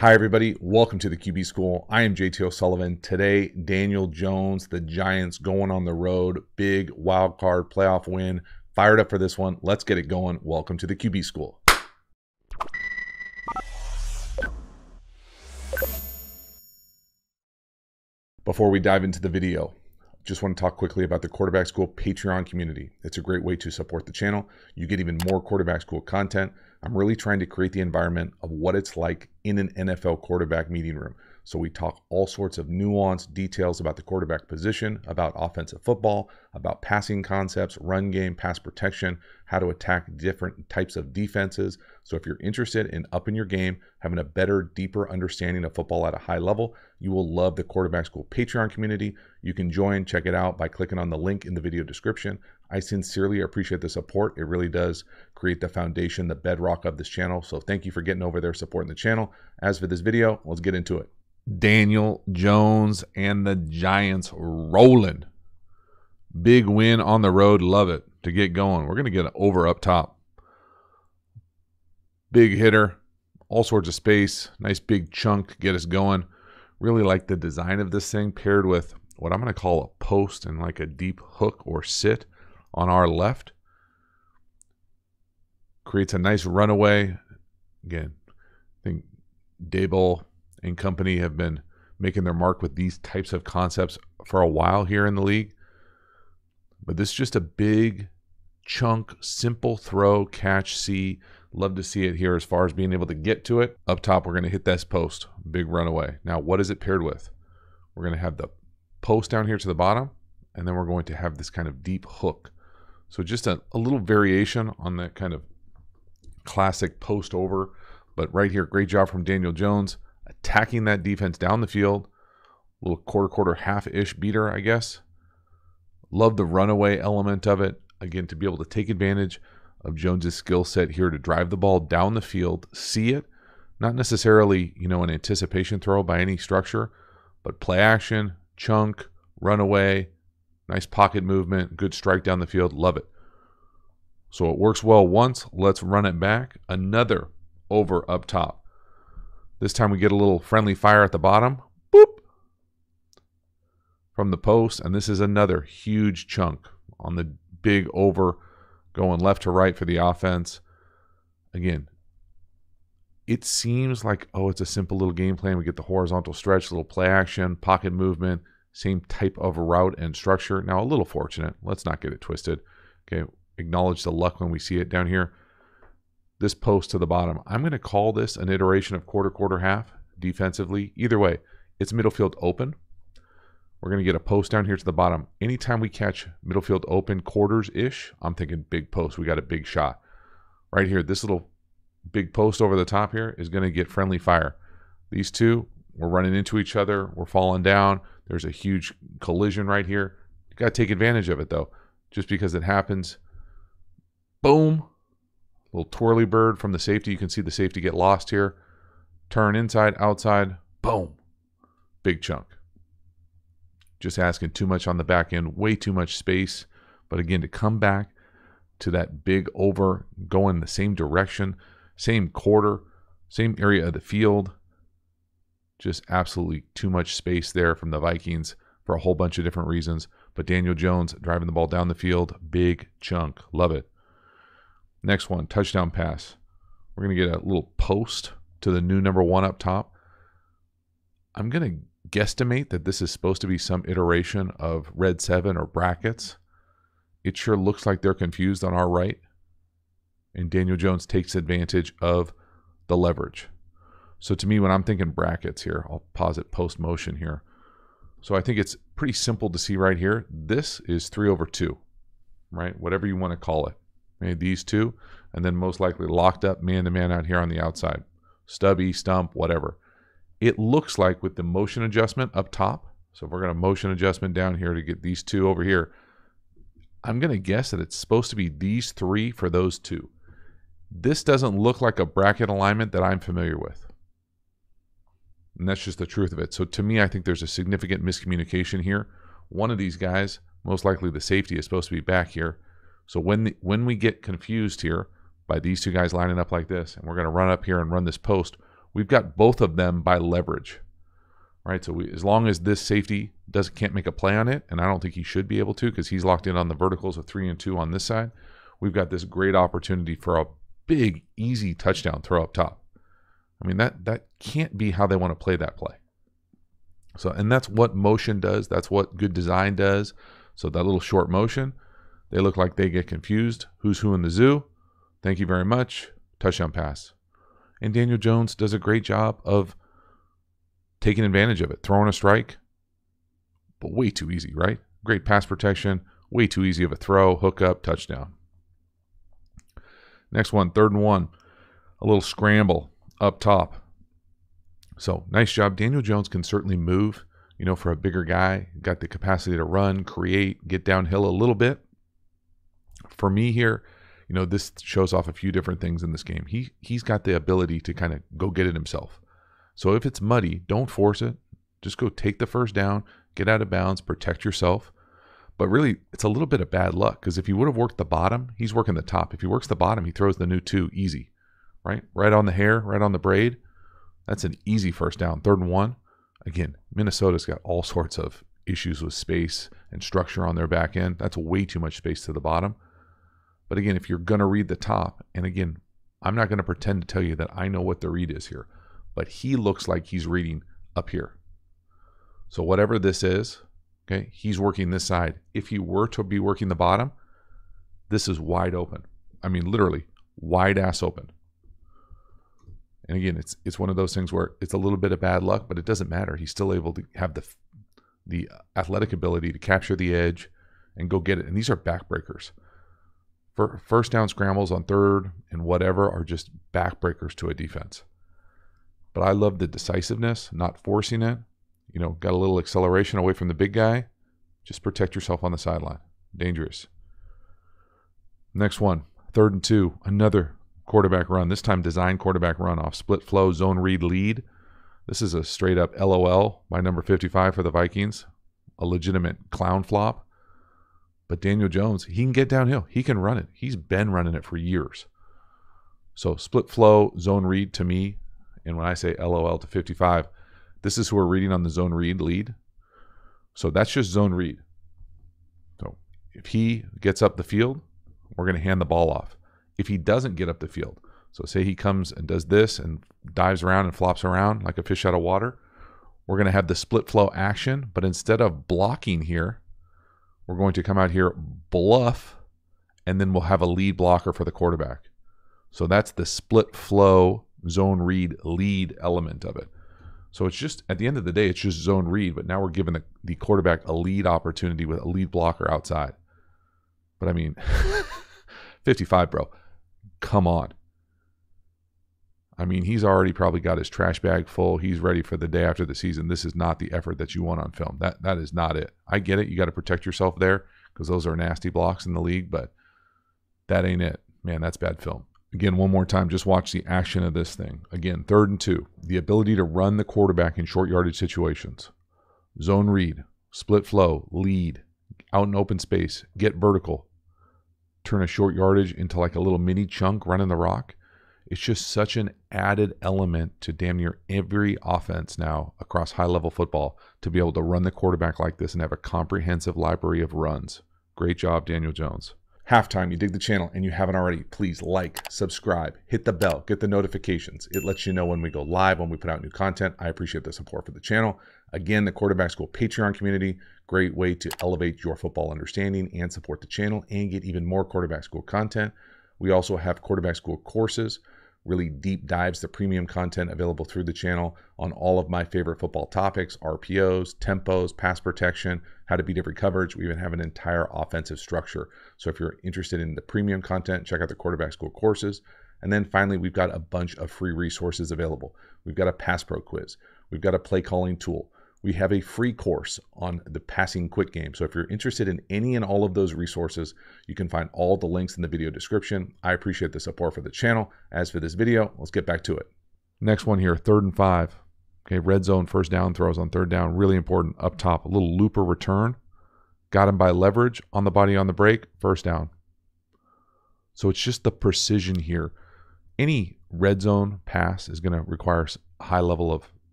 Hi, everybody. Welcome to the QB School. I am JT O'Sullivan. Today, Daniel Jones, the Giants going on the road. Big wild card playoff win. Fired up for this one. Let's get it going. Welcome to the QB School. Before we dive into the video, just want to talk quickly about the Quarterback School Patreon community. It's a great way to support the channel. You get even more Quarterback School content. I'm really trying to create the environment of what it's like in an NFL quarterback meeting room. So we talk all sorts of nuanced details about the quarterback position, about offensive football, about passing concepts, run game, pass protection, how to attack different types of defenses. So if you're interested in upping your game, having a better, deeper understanding of football at a high level, you will love the Quarterback School Patreon community. You can join, check it out by clicking on the link in the video description. I sincerely appreciate the support. It really does create the foundation, the bedrock of this channel. So thank you for getting over there, supporting the channel. As for this video, let's get into it. Daniel Jones and the Giants rolling. Big win on the road. Love it. To get going, we're going to get an over up top. Big hitter, all sorts of space. Nice big chunk to get us going. Really like the design of this thing paired with what I'm going to call a post and like a deep hook or sit on our left. Creates a nice runaway. Again, I think Daboll and company have been making their mark with these types of concepts for a while here in the league. But this is just a big chunk, simple throw, catch, see. Love to see it here as far as being able to get to it. Up top, we're going to hit this post. Big runaway. Now, what is it paired with? We're going to have the post down here to the bottom, and then we're going to have this kind of deep hook. So just a little variation on that kind of classic post over. But right here, great job from Daniel Jones. Attacking that defense down the field. A little quarter, half-ish beater, I guess. Love the runaway element of it. Again, to be able to take advantage of Jones's skill set here to drive the ball down the field, see it. Not necessarily, an anticipation throw by any structure, but play action, chunk, runaway, nice pocket movement, good strike down the field. Love it. So it works well once. Let's run it back. Another over up top. This time we get a little friendly fire at the bottom. Boop. From the post. And this is another huge chunk on the big over going left to right for the offense. Again, it seems like, it's a simple little game plan. We get the horizontal stretch, little play action, pocket movement, same type of route and structure. Now, a little fortunate. Let's not get it twisted. Okay, acknowledge the luck when we see it down here. This post to the bottom. I'm going to call this an iteration of quarter, half defensively. Either way, it's middle field open. We're going to get a post down here to the bottom. Anytime we catch middle field open quarters-ish, I'm thinking big post. We got a big shot. Right here, this little big post over the top here is going to get friendly fire. These two, we're running into each other. We're falling down. There's a huge collision right here. You got to take advantage of it, though. Just because it happens. Boom. Little twirly bird from the safety. You can see the safety get lost here. Turn inside, outside. Boom. Big chunk. Just asking too much on the back end. Way too much space. But again, to come back to that big over, going the same direction, same quarter, same area of the field. Just absolutely too much space there from the Vikings for a whole bunch of different reasons. But Daniel Jones driving the ball down the field. Big chunk. Love it. Next one, touchdown pass. We're going to get a little post to the new number 1 up top. I'm going to guesstimate that this is supposed to be some iteration of red 7 or brackets. It sure looks like they're confused on our right. And Daniel Jones takes advantage of the leverage. So to me, when I'm thinking brackets here, I'll pause it post motion here. So I think it's pretty simple to see right here. This is 3/2, right? Whatever you want to call it. Maybe these two, and then most likely locked up man-to-man out here on the outside. Stubby, stump, whatever. It looks like with the motion adjustment up top, so if we're going to motion adjustment down here to get these two over here, I'm going to guess that it's supposed to be these 3 for those 2. This doesn't look like a bracket alignment that I'm familiar with. And that's just the truth of it. So to me, I think there's a significant miscommunication here. One of these guys, most likely the safety, is supposed to be back here. So when we get confused here by these two guys lining up like this, and we're going to run up here and run this post, we've got both of them by leverage. Right, so as long as this safety can't make a play on it, and I don't think he should be able to because he's locked in on the verticals of 3 and 2 on this side, we've got this great opportunity for a big, easy touchdown throw up top. I mean, that can't be how they want to play that play. So, and that's what motion does. That's what good design does. So that little short motion, they look like they get confused. Who's who in the zoo? Thank you very much. Touchdown pass. And Daniel Jones does a great job of taking advantage of it, throwing a strike, but way too easy, right? Great pass protection, way too easy of a throw, hook up, touchdown. Next one, 3rd and 1, a little scramble up top. So nice job. Daniel Jones can certainly move, for a bigger guy, got the capacity to run, create, get downhill a little bit. For me here, this shows off a few different things in this game. He's got the ability to kind of go get it himself. So if it's muddy, don't force it. Just go take the first down, get out of bounds, protect yourself. But really, it's a little bit of bad luck because if he would have worked the bottom, he's working the top. If he works the bottom, he throws the new 2 easy, right? Right on the hair, right on the braid. That's an easy first down, 3rd and 1. Again, Minnesota's got all sorts of issues with space and structure on their back end. That's way too much space to the bottom. But again, if you're going to read the top, and again, I'm not going to pretend to tell you that I know what the read is here, but he looks like he's reading up here. So whatever this is, okay, he's working this side. If he were to be working the bottom, this is wide open. I mean, literally wide ass open. And again, it's one of those things where it's a little bit of bad luck, but it doesn't matter. He's still able to have the athletic ability to capture the edge and go get it. And these are backbreakers. For first down scrambles on 3rd and whatever are just backbreakers to a defense. But I love the decisiveness, not forcing it. Got a little acceleration away from the big guy. Just protect yourself on the sideline. Dangerous. Next one, 3rd and 2, another quarterback run. This time design quarterback run off split flow, zone read lead. This is a straight up LOL by number 55 for the Vikings. A legitimate clown flop. But Daniel Jones, he can get downhill. He can run it. He's been running it for years. So split flow, zone read to me, and when I say LOL to 55, this is who we're reading on the zone read lead. So that's just zone read. So if he gets up the field, we're going to hand the ball off. If he doesn't get up the field, so say he comes and does this and dives around and flops around like a fish out of water, we're going to have the split flow action, but instead of blocking here, we're going to come out here, bluff, and then we'll have a lead blocker for the quarterback. So that's the split flow zone read lead element of it. So it's just, at the end of the day, it's just zone read, but now we're giving the quarterback a lead opportunity with a lead blocker outside. But I mean, 55, bro, come on. I mean, he's already probably got his trash bag full. He's ready for the day after the season. This is not the effort that you want on film. That is not it. I get it. You got to protect yourself there because those are nasty blocks in the league, but that ain't it. Man, that's bad film. Again, one more time, just watch the action of this thing. Again, 3rd and 2, the ability to run the quarterback in short yardage situations. Zone read, split flow, lead, out in open space, get vertical, turn a short yardage into like a little mini chunk running the rock. It's just such an added element to damn near every offense now across high-level football to be able to run the quarterback like this and have a comprehensive library of runs. Great job, Daniel Jones. Halftime, you dig the channel and you haven't already, please like, subscribe, hit the bell, get the notifications. It lets you know when we go live, when we put out new content. I appreciate the support for the channel. Again, the Quarterback School Patreon community, great way to elevate your football understanding and support the channel and get even more Quarterback School content. We also have Quarterback School courses, really deep dives to premium content available through the channel on all of my favorite football topics, RPOs, tempos, pass protection, how to beat every coverage. We even have an entire offensive structure. So if you're interested in the premium content, check out the Quarterback School courses. And then finally, we've got a bunch of free resources available. We've got a Pass Pro quiz. We've got a play calling tool. We have a free course on the passing quick game. So if you're interested in any and all of those resources, you can find all the links in the video description. I appreciate the support for the channel. As for this video, let's get back to it. Next one here, 3rd and 5. Okay, red zone first down throws on 3rd down. Really important up top. A little looper return. Got him by leverage on the body on the break. First down. So it's just the precision here. Any red zone pass is going to require a high level of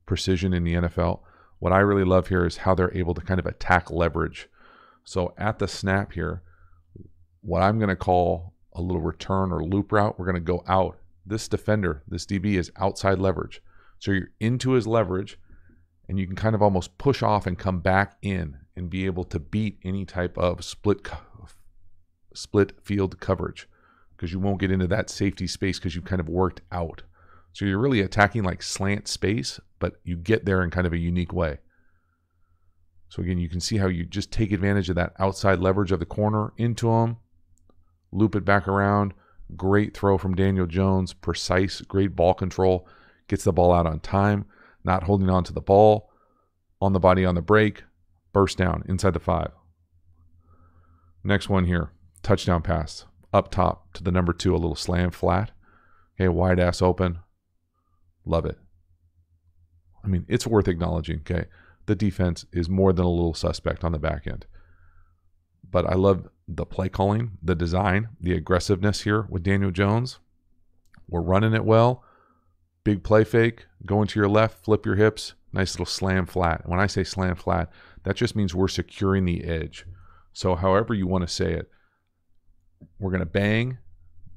precision in the NFL. What I really love here is how they're able to kind of attack leverage. So at the snap here, what I'm going to call a little return or loop route, we're going to go out. This defender, this DB is outside leverage. So you're into his leverage, and you can kind of almost push off and come back in and be able to beat any type of split field coverage, because you won't get into that safety space because you've kind of worked out. So you're really attacking like slant space, but you get there in kind of a unique way. So again, you can see how you just take advantage of that outside leverage of the corner into him, loop it back around. Great throw from Daniel Jones, precise, great ball control, gets the ball out on time, not holding on to the ball, on the body on the break, burst down inside the 5. Next one here, touchdown pass, up top to the number 2, a little slam flat. Okay, wide ass open. Love it. I mean, it's worth acknowledging, okay? The defense is more than a little suspect on the back end. But I love the play calling, the design, the aggressiveness here with Daniel Jones. We're running it well. Big play fake, going to your left, flip your hips, nice little slam flat. When I say slam flat, that just means we're securing the edge. So however you want to say it, we're going to bang,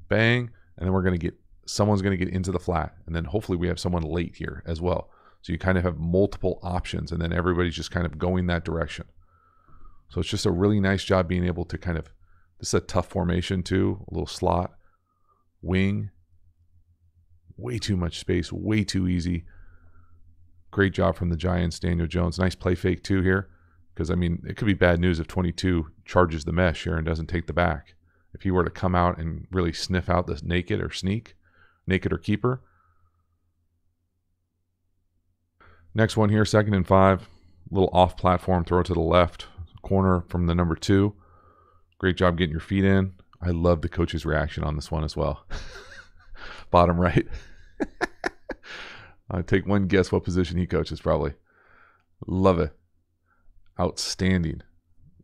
bang, and then we're going to get, someone's going to get into the flat. And then hopefully we have someone late here as well. So you kind of have multiple options, and then everybody's just kind of going that direction. So it's just a really nice job being able to kind of, this is a tough formation too, a little slot, wing, way too much space, way too easy. Great job from the Giants, Daniel Jones. Nice play fake too here, because I mean, it could be bad news if 22 charges the mesh here and doesn't take the back. If he were to come out and really sniff out this naked or sneak, naked or keeper. Next one here, 2nd and 5, little off platform throw to the left corner from the number 2. Great job getting your feet in. I love the coach's reaction on this one as well. Bottom right. I take one guess what position he coaches probably. Love it. Outstanding.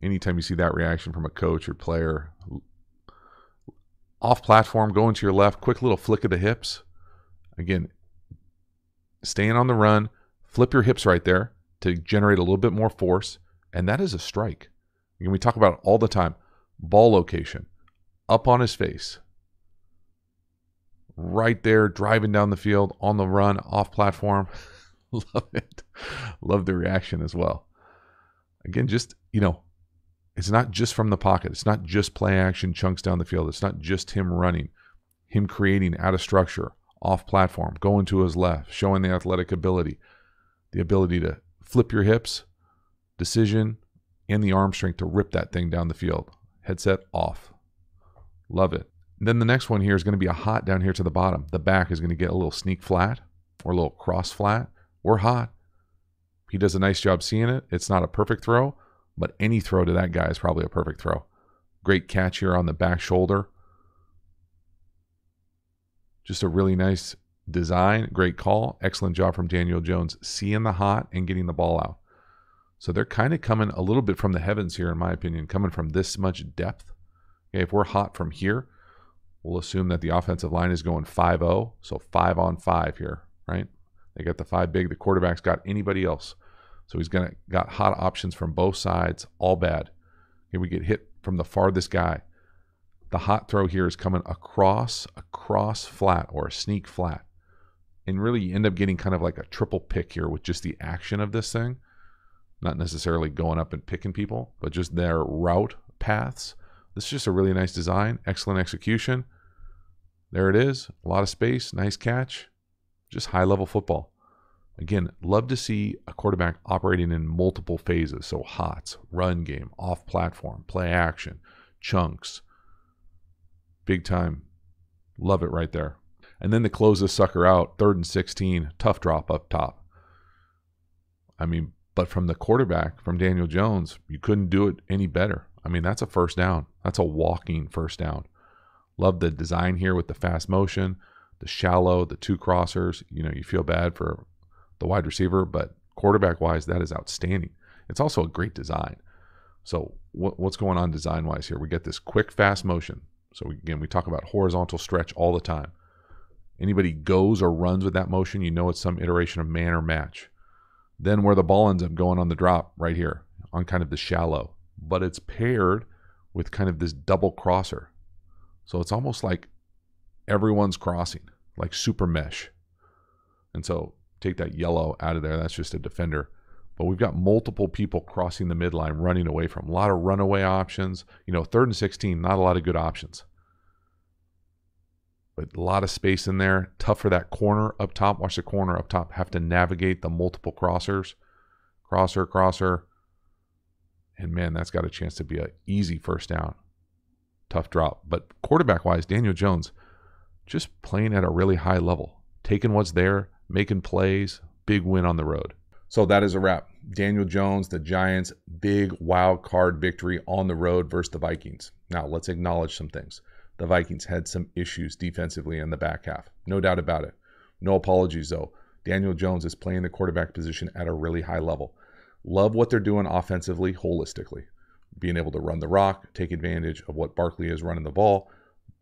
Anytime you see that reaction from a coach or player. Off platform, going to your left, quick little flick of the hips. Again, staying on the run, flip your hips right there to generate a little bit more force. And that is a strike. And we talk about it all the time. Ball location, up on his face. Right there, driving down the field, on the run, off platform. Love it. Love the reaction as well. Again, just, it's not just from the pocket. It's not just play action chunks down the field. It's not just him running, him creating out of structure, off platform, going to his left, showing the athletic ability, the ability to flip your hips, decision, and the arm strength to rip that thing down the field. Headset off. Love it. And then the next one here is going to be a hot down here to the bottom. The back is going to get a little sneak flat or a little cross flat or hot. He does a nice job seeing it. It's not a perfect throw, but any throw to that guy is probably a perfect throw. Great catch here on the back shoulder. Just a really nice design. Great call. Excellent job from Daniel Jones seeing the hot and getting the ball out. So they're kind of coming a little bit from the heavens here, in my opinion, coming from this much depth. Okay, if we're hot from here, we'll assume that the offensive line is going 5-0, so 5-on-5 here, right? They got the 5 big. The quarterback's got anybody else. So he's got hot options from both sides, all bad. Okay, we get hit from the farthest guy. The hot throw here is coming across a cross flat or a sneak flat. And really you end up getting kind of like a triple pick here with just the action of this thing. Not necessarily going up and picking people, but just their route paths. This is just a really nice design. Excellent execution. There it is. A lot of space. Nice catch. Just high-level football. Again, love to see a quarterback operating in multiple phases. So hots, run game, off platform, play action, chunks. Big time. Love it right there. And then to close this sucker out, 3rd and 16, tough drop up top. I mean, but from the quarterback, from Daniel Jones, you couldn't do it any better. I mean, that's a first down. That's a walking first down. Love the design here with the fast motion, the shallow, the 2 crossers. You feel bad for the wide receiver, but quarterback-wise, that is outstanding. It's also a great design. So what's going on design-wise here? We get this quick, fast motion. So again, we talk about horizontal stretch all the time. Anybody goes or runs with that motion, you know it's some iteration of man or match. Then where the ball ends up going on the drop, right here, on kind of the shallow. But it's paired with kind of this double crosser. So it's almost like everyone's crossing, like super mesh. And so take that yellow out of there. That's just a defender. But we've got multiple people crossing the midline, running away from. A lot of runaway options. You know, 3rd and 16, not a lot of good options. But a lot of space in there. Tough for that corner up top. Watch the corner up top. Have to navigate the multiple crossers. Crosser. And man, that's got a chance to be an easy first down. Tough drop. But quarterback-wise, Daniel Jones just playing at a really high level. Taking what's there, making plays. Big win on the road. So that is a wrap. Daniel Jones, the Giants, big wild card victory on the road versus the Vikings. Now, let's acknowledge some things. The Vikings had some issues defensively in the back half. No doubt about it. No apologies, though. Daniel Jones is playing the quarterback position at a really high level. Love what they're doing offensively, holistically. Being able to run the rock, take advantage of what Barkley is running the ball.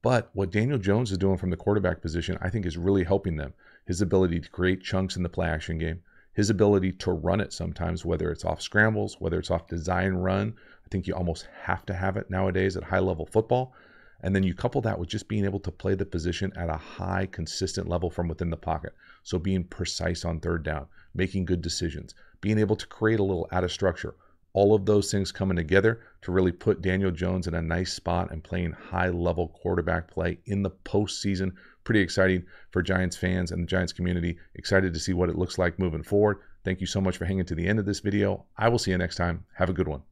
But what Daniel Jones is doing from the quarterback position, I think is really helping them. His ability to create chunks in the play action game. His ability to run it sometimes, whether it's off scrambles, whether it's off design run. I think you almost have to have it nowadays at high-level football. And then you couple that with just being able to play the position at a high, consistent level from within the pocket. So being precise on 3rd down, making good decisions, being able to create a little out of structure. All of those things coming together to really put Daniel Jones in a nice spot and playing high-level quarterback play in the postseason. Pretty exciting for Giants fans and the Giants community. Excited to see what it looks like moving forward. Thank you so much for hanging to the end of this video. I will see you next time. Have a good one.